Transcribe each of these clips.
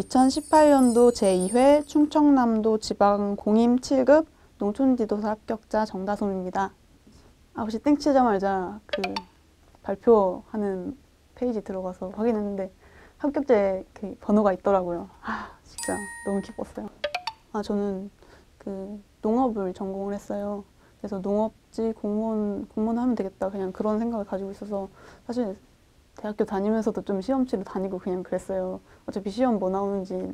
2018년도 제2회 충청남도 지방 공임 7급 농촌지도사 합격자 정다솜입니다. 9시 땡 치자마자 그 발표하는 페이지 들어가서 확인했는데 합격자에 그 번호가 있더라고요. 진짜 너무 기뻤어요. 저는 그 농업을 전공을 했어요. 그래서 농업지 공무원 하면 되겠다 그냥 그런 생각을 가지고 있어서 사실 대학교 다니면서도 좀 시험치를 다니고 그냥 그랬어요. 어차피 시험 뭐 나오는지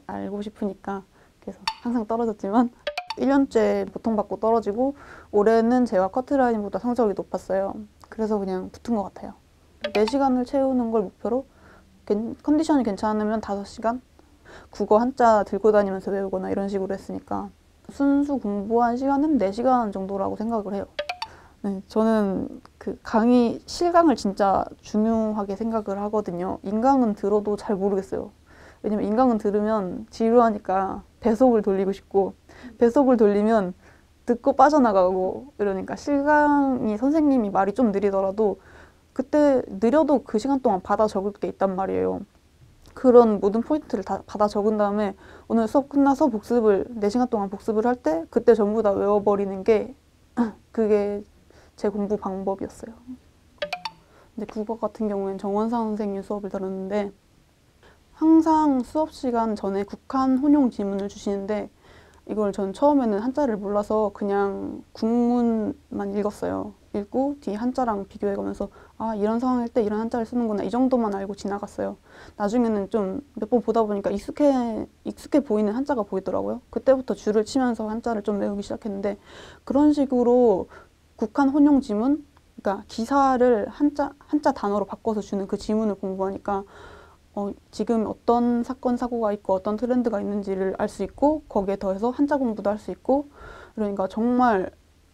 알고 싶으니까. 그래서 항상 떨어졌지만 1년째 보통받고 떨어지고 올해는 제가 커트라인보다 성적이 높았어요. 그래서 그냥 붙은 것 같아요. 4시간을 채우는 걸 목표로 컨디션이 괜찮으면 5시간? 국어 한자 들고 다니면서 외우거나 이런 식으로 했으니까 순수 공부한 시간은 4시간 정도라고 생각을 해요. 네, 저는 그 강의 실강을 진짜 중요하게 생각을 하거든요. 인강은 들어도 잘 모르겠어요. 왜냐면 인강은 들으면 지루하니까 배속을 돌리고 싶고 배속을 돌리면 듣고 빠져나가고 이러니까 실강이 선생님이 말이 좀 느리더라도 그때 느려도 그 시간 동안 받아 적을 게 있단 말이에요. 그런 모든 포인트를 다 받아 적은 다음에 오늘 수업 끝나서 복습을 4시간 동안 복습을 할 때 그때 전부 다 외워버리는 게 그게 제 공부 방법이었어요. 근데 국어 같은 경우엔 정원상 선생님 수업을 들었는데 항상 수업 시간 전에 국한 혼용 지문을 주시는데 이걸 전 처음에는 한자를 몰라서 그냥 국문만 읽었어요. 읽고 뒤에 한자랑 비교해가면서 이런 상황일 때 이런 한자를 쓰는구나 이 정도만 알고 지나갔어요. 나중에는 좀 몇 번 보다 보니까 익숙해 보이는 한자가 보이더라고요. 그때부터 줄을 치면서 한자를 좀 외우기 시작했는데 그런 식으로 국한 혼용 지문, 그러니까 기사를 한자 단어로 바꿔서 주는 그 지문을 공부하니까 지금 어떤 사건, 사고가 있고 어떤 트렌드가 있는지를 알 수 있고 거기에 더해서 한자 공부도 할 수 있고 그러니까 정말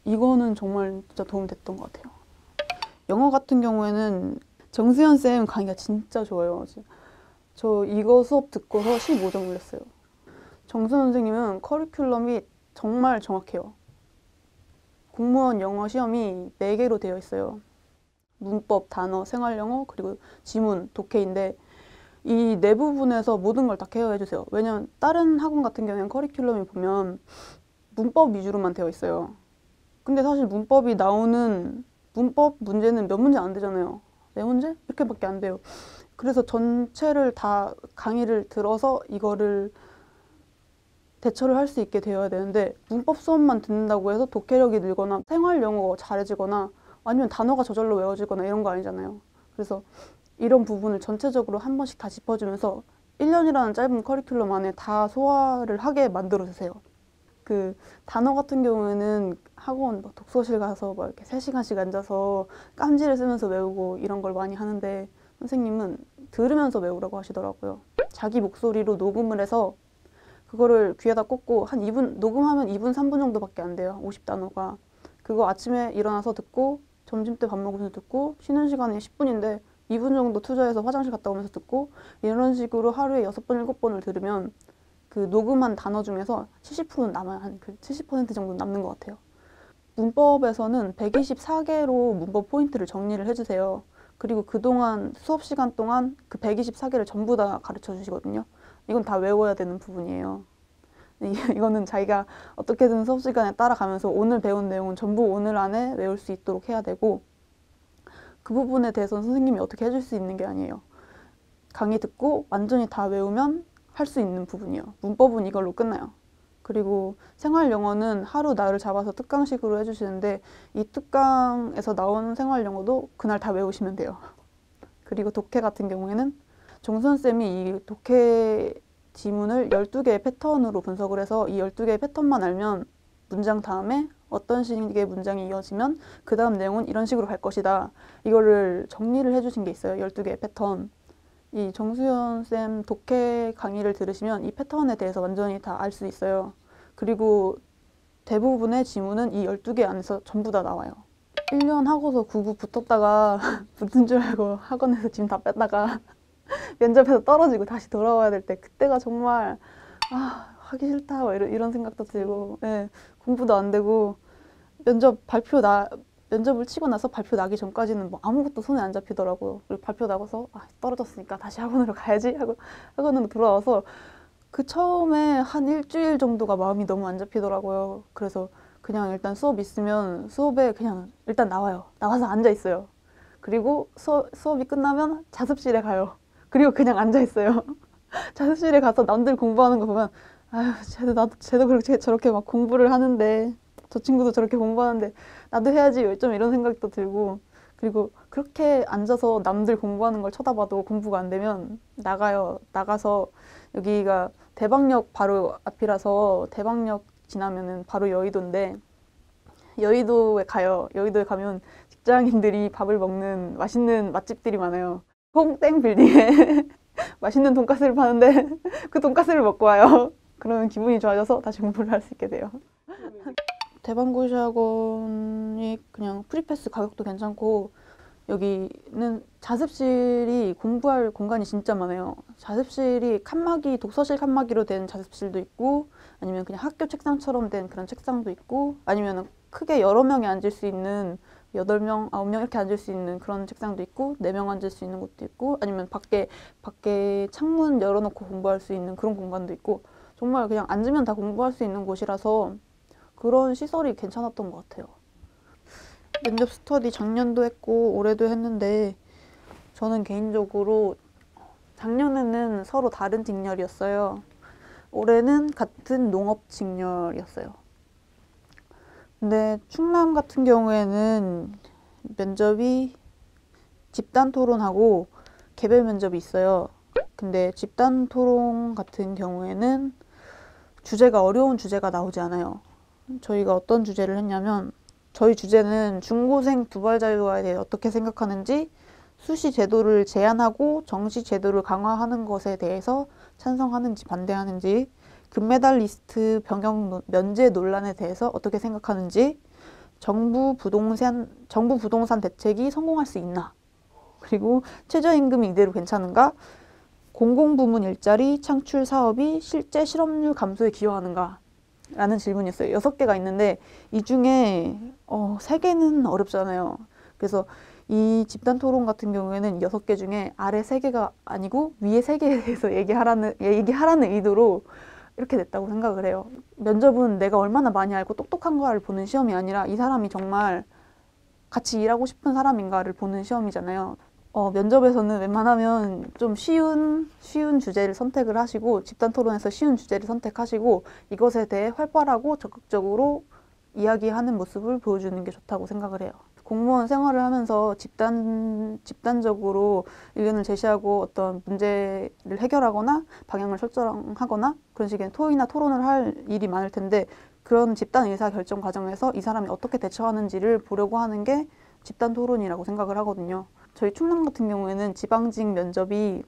이거는 정말 진짜 도움이 됐던 것 같아요. 영어 같은 경우에는 정수연 쌤 강의가 진짜 좋아요. 저 이거 수업 듣고서 15점 올렸어요. 정수연 선생님은 커리큘럼이 정말 정확해요. 공무원 영어 시험이 4개로 되어 있어요. 문법, 단어, 생활영어, 그리고 지문, 독해인데 이 네 부분에서 모든 걸 다 케어해 주세요. 왜냐면 다른 학원 같은 경우에는 커리큘럼이 보면 문법 위주로만 되어 있어요. 근데 사실 문법이 나오는 문법 문제는 몇 문제 안 되잖아요. 4문제? 이렇게밖에 안 돼요. 그래서 전체를 다 강의를 들어서 이거를 대처를 할 수 있게 되어야 되는데 문법 수업만 듣는다고 해서 독해력이 늘거나 생활 영어가 잘해지거나 아니면 단어가 저절로 외워지거나 이런 거 아니잖아요. 그래서 이런 부분을 전체적으로 한 번씩 다 짚어주면서 1년이라는 짧은 커리큘럼 안에 다 소화를 하게 만들어주세요. 그 단어 같은 경우에는 학원 독서실 가서 이렇게 3시간씩 앉아서 깜지를 쓰면서 외우고 이런 걸 많이 하는데 선생님은 들으면서 외우라고 하시더라고요. 자기 목소리로 녹음을 해서 그거를 귀에다 꽂고 한 2분, 녹음하면 2분, 3분 정도밖에 안 돼요. 50단어가. 그거 아침에 일어나서 듣고 점심때 밥 먹으면서 듣고 쉬는 시간이 10분인데 2분 정도 투자해서 화장실 갔다 오면서 듣고 이런 식으로 하루에 6번, 7번을 들으면 그 녹음한 단어 중에서 70%는 남아요. 한 그 70% 정도 남는 것 같아요. 문법에서는 124개로 문법 포인트를 정리를 해주세요. 그리고 그동안 수업 시간 동안 그 124개를 전부 다 가르쳐 주시거든요. 이건 다 외워야 되는 부분이에요. 이거는 자기가 어떻게든 수업 시간에 따라가면서 오늘 배운 내용은 전부 오늘 안에 외울 수 있도록 해야 되고 그 부분에 대해서는 선생님이 어떻게 해줄 수 있는 게 아니에요. 강의 듣고 완전히 다 외우면 할 수 있는 부분이에요. 문법은 이걸로 끝나요. 그리고 생활 영어는 하루 날을 잡아서 특강식으로 해주시는데 이 특강에서 나오는 생활 영어도 그날 다 외우시면 돼요. 그리고 독해 같은 경우에는 정수연 쌤이 이 독해 지문을 12개의 패턴으로 분석을 해서 이 12개의 패턴만 알면 문장 다음에 어떤 식의 문장이 이어지면 그 다음 내용은 이런 식으로 갈 것이다. 이거를 정리를 해주신 게 있어요. 12개의 패턴. 이 정수연 쌤 독해 강의를 들으시면 이 패턴에 대해서 완전히 다 알 수 있어요. 그리고 대부분의 지문은 이 12개 안에서 전부 다 나와요. 1년 하고서 9급 붙었다가 붙은 줄 알고 학원에서 짐 다 뺐다가 면접에서 떨어지고 다시 돌아와야 될 때 그때가 정말 하기 싫다 이런 생각도 들고 공부도 안 되고 면접 면접을 치고 나서 발표 나기 전까지는 뭐 아무것도 손에 안 잡히더라고요. 그리고 발표 나가서 떨어졌으니까 다시 학원으로 가야지 하고 학원으로 돌아와서 그 처음에 한 일주일 정도가 마음이 너무 안 잡히더라고요. 그래서 그냥 일단 수업 있으면 수업에 그냥 일단 나와요. 나와서 앉아 있어요. 그리고 수업이 끝나면 자습실에 가요. 그리고 그냥 앉아 있어요. 자습실에 가서 남들 공부하는 거 보면 아유, 쟤도 그렇게 저렇게 막 공부를 하는데 저 친구도 저렇게 공부하는데 나도 해야지 좀 이런 생각도 들고 그리고 그렇게 앉아서 남들 공부하는 걸 쳐다봐도 공부가 안 되면 나가요. 나가서 여기가 대방역 바로 앞이라서 대방역 지나면은 바로 여의도인데 여의도에 가요. 여의도에 가면 직장인들이 밥을 먹는 맛있는 맛집들이 많아요. 홍땡 빌딩에 맛있는 돈가스를 파는데 그 돈가스를 먹고 와요. 그러면 기분이 좋아져서 다시 공부를 할 수 있게 돼요. 대방고시 학원이 그냥 프리패스 가격도 괜찮고 여기는 자습실이 공부할 공간이 진짜 많아요. 자습실이 칸막이, 독서실 칸막이로 된 자습실도 있고 아니면 그냥 학교 책상처럼 된 그런 책상도 있고 아니면 크게 여러 명이 앉을 수 있는 8명, 9명 이렇게 앉을 수 있는 그런 책상도 있고 4명 앉을 수 있는 곳도 있고 아니면 밖에 창문 열어놓고 공부할 수 있는 그런 공간도 있고 정말 그냥 앉으면 다 공부할 수 있는 곳이라서 그런 시설이 괜찮았던 것 같아요. 면접 스터디 작년도 했고 올해도 했는데 저는 개인적으로 작년에는 서로 다른 직렬이었어요. 올해는 같은 농업 직렬이었어요. 근데 충남 같은 경우에는 면접이 집단 토론하고 개별 면접이 있어요. 근데 집단 토론 같은 경우에는 주제가 어려운 주제가 나오지 않아요. 저희가 어떤 주제를 했냐면 저희 주제는 중고생 두발 자유화에 대해 어떻게 생각하는지 수시 제도를 제한하고 정시 제도를 강화하는 것에 대해서 찬성하는지 반대하는지 금메달리스트 병역 면제 논란에 대해서 어떻게 생각하는지 정부 부동산 대책이 성공할 수 있나 그리고 최저임금이 이대로 괜찮은가 공공부문 일자리 창출 사업이 실제 실업률 감소에 기여하는가 라는 질문이었어요. 6개가 있는데 이 중에 3개는 어렵잖아요. 그래서 이 집단 토론 같은 경우에는 6개 중에 아래 3개가 아니고 위에 3개에 대해서 얘기하라는 의도로 이렇게 됐다고 생각을 해요. 면접은 내가 얼마나 많이 알고 똑똑한가를 보는 시험이 아니라 이 사람이 정말 같이 일하고 싶은 사람인가를 보는 시험이잖아요. 면접에서는 웬만하면 좀 쉬운 주제를 선택을 하시고 집단 토론에서 쉬운 주제를 선택하시고 이것에 대해 활발하고 적극적으로 이야기하는 모습을 보여주는 게 좋다고 생각을 해요. 공무원 생활을 하면서 집단적으로 의견을 제시하고 어떤 문제를 해결하거나 방향을 설정하거나 그런 식의 토의나 토론을 할 일이 많을 텐데 그런 집단 의사결정 과정에서 이 사람이 어떻게 대처하는지를 보려고 하는 게 집단 토론이라고 생각을 하거든요. 저희 충남 같은 경우에는 지방직 면접이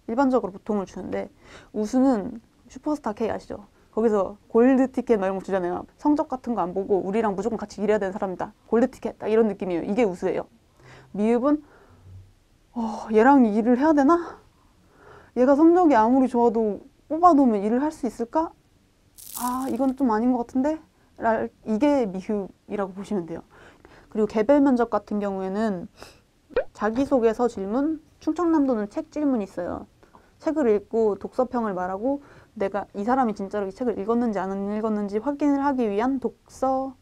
일반적으로 보통을 주는데 우수는 슈퍼스타 K 아시죠? 거기서 골드 티켓 막 이런 거 주잖아요. 성적 같은 거 안 보고 우리랑 무조건 같이 일해야 되는 사람이다. 골드 티켓 딱 이런 느낌이에요. 이게 우수예요. 미흡은 얘랑 일을 해야 되나? 얘가 성적이 아무리 좋아도 뽑아놓으면 일을 할 수 있을까? 이건 좀 아닌 것 같은데? 이게 미흡이라고 보시면 돼요. 그리고 개별 면접 같은 경우에는 자기소개서 질문, 충청남도는 책 질문이 있어요. 책을 읽고 독서평을 말하고 내가 이 사람이 진짜로 이 책을 읽었는지 안 읽었는지 확인을 하기 위한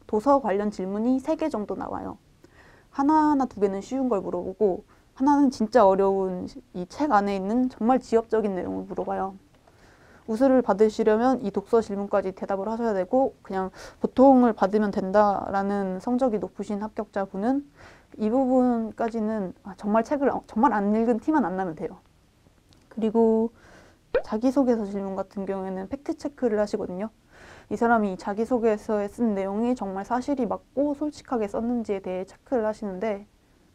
도서 관련 질문이 3개 정도 나와요. 하나나 2개는 쉬운 걸 물어보고 하나는 진짜 어려운 이 책 안에 있는 정말 지엽적인 내용을 물어봐요. 우수를 받으시려면 이 독서 질문까지 대답을 하셔야 되고 그냥 보통을 받으면 된다라는 성적이 높으신 합격자분은 이 부분까지는 정말 책을 정말 안 읽은 티만 안 나면 돼요. 그리고 자기소개서 질문 같은 경우에는 팩트체크를 하시거든요. 이 사람이 자기소개서에 쓴 내용이 정말 사실이 맞고 솔직하게 썼는지에 대해 체크를 하시는데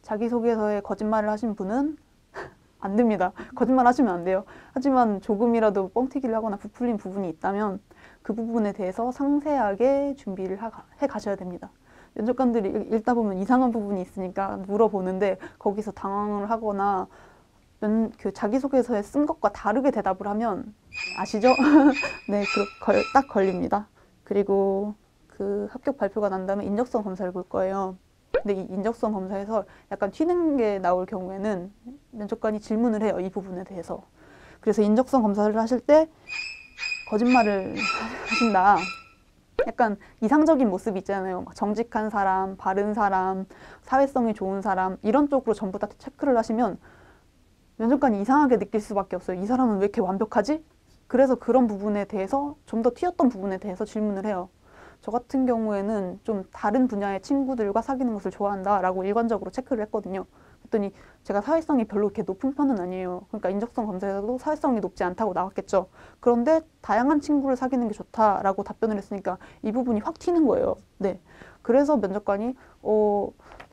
자기소개서에 거짓말을 하신 분은 안 됩니다. 거짓말 하시면 안 돼요. 하지만 조금이라도 뻥튀기를 하거나 부풀린 부분이 있다면 그 부분에 대해서 상세하게 준비를 해 가셔야 됩니다. 면접관들이 읽다 보면 이상한 부분이 있으니까 물어보는데 거기서 당황을 하거나 그 자기소개서에 쓴 것과 다르게 대답을 하면 아시죠? 네, 딱 걸립니다. 그리고 그 합격 발표가 난 다음에 인적성 검사를 볼 거예요. 근데 이 인적성 검사에서 약간 튀는 게 나올 경우에는 면접관이 질문을 해요. 이 부분에 대해서. 그래서 인적성 검사를 하실 때 거짓말을 하신다. 약간 이상적인 모습이 있잖아요. 막 정직한 사람, 바른 사람, 사회성이 좋은 사람 이런 쪽으로 전부 다 체크를 하시면 면접관이 이상하게 느낄 수밖에 없어요. 이 사람은 왜 이렇게 완벽하지? 그래서 그런 부분에 대해서 좀 더 튀었던 부분에 대해서 질문을 해요. 저 같은 경우에는 좀 다른 분야의 친구들과 사귀는 것을 좋아한다라고 일관적으로 체크를 했거든요. 그랬더니 제가 사회성이 별로 그렇게 높은 편은 아니에요. 그러니까 인적성 검사에서도 사회성이 높지 않다고 나왔겠죠. 그런데 다양한 친구를 사귀는 게 좋다라고 답변을 했으니까 이 부분이 확 튀는 거예요. 네. 그래서 면접관이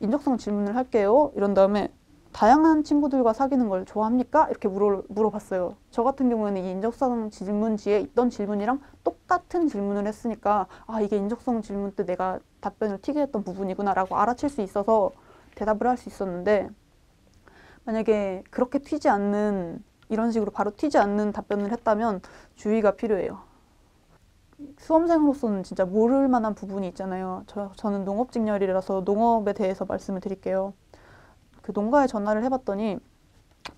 인적성 질문을 할게요. 이런 다음에 다양한 친구들과 사귀는 걸 좋아합니까? 이렇게 물어봤어요. 저 같은 경우에는 이 인적성 질문지에 있던 질문이랑 똑같은 질문을 했으니까 아, 이게 인적성 질문 때 내가 답변을 튀게 했던 부분이구나 라고 알아챌 수 있어서 대답을 할 수 있었는데 만약에 그렇게 튀지 않는 이런 식으로 바로 튀지 않는 답변을 했다면 주의가 필요해요. 수험생으로서는 진짜 모를 만한 부분이 있잖아요. 저는 농업직렬이라서 농업에 대해서 말씀을 드릴게요. 그 농가에 전화를 해봤더니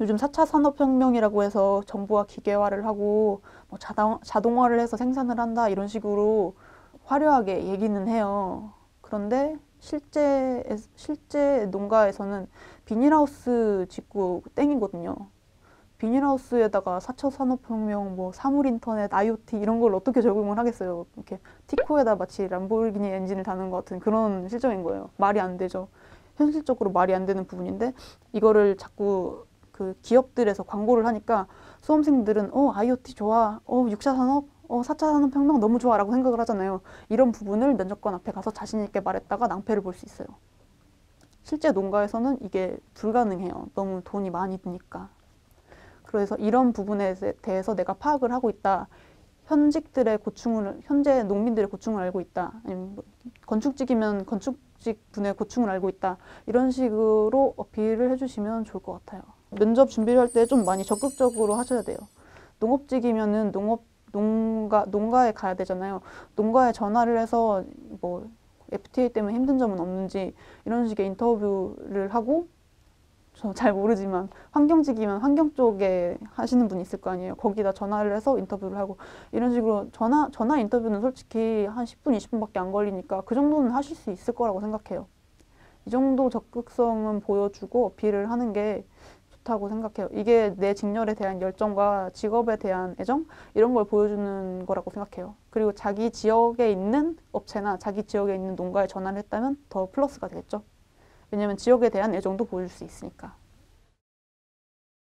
요즘 4차 산업혁명이라고 해서 정부가 기계화를 하고 뭐 자동화를 해서 생산을 한다 이런 식으로 화려하게 얘기는 해요. 그런데 실제 농가에서는 비닐하우스 짓고 땡이거든요. 비닐하우스에다가 4차 산업혁명, 뭐 사물인터넷, IoT 이런 걸 어떻게 적용을 하겠어요. 이렇게 티코에다 마치 람보르기니 엔진을 다는 것 같은 그런 실정인 거예요. 말이 안 되죠. 현실적으로 말이 안 되는 부분인데 이거를 자꾸 그 기업들에서 광고를 하니까 수험생들은 IoT 좋아, 6차 산업, 4차 산업혁명 너무 좋아 라고 생각을 하잖아요. 이런 부분을 면접관 앞에 가서 자신 있게 말했다가 낭패를 볼 수 있어요. 실제 농가에서는 이게 불가능해요. 너무 돈이 많이 드니까. 그래서 이런 부분에 대해서 내가 파악을 하고 있다. 현재 농민들의 고충을 알고 있다. 아니면 건축직이면 건축직 분의 고충을 알고 있다. 이런 식으로 어필을 해주시면 좋을 것 같아요. 면접 준비를 할 때 좀 많이 적극적으로 하셔야 돼요. 농업직이면은 농가에 가야 되잖아요. 농가에 전화를 해서 뭐 FTA 때문에 힘든 점은 없는지 이런 식의 인터뷰를 하고 저 잘 모르지만 환경직이면 환경 쪽에 하시는 분이 있을 거 아니에요. 거기다 전화를 해서 인터뷰를 하고 이런 식으로 전화 인터뷰는 솔직히 한 10분, 20분밖에 안 걸리니까 그 정도는 하실 수 있을 거라고 생각해요. 이 정도 적극성은 보여주고 어필을 하는 게 좋다고 생각해요. 이게 내 직렬에 대한 열정과 직업에 대한 애정 이런 걸 보여주는 거라고 생각해요. 그리고 자기 지역에 있는 업체나 자기 지역에 있는 농가에 전화를 했다면 더 플러스가 되겠죠. 왜냐면 지역에 대한 애정도 보여줄 수 있으니까.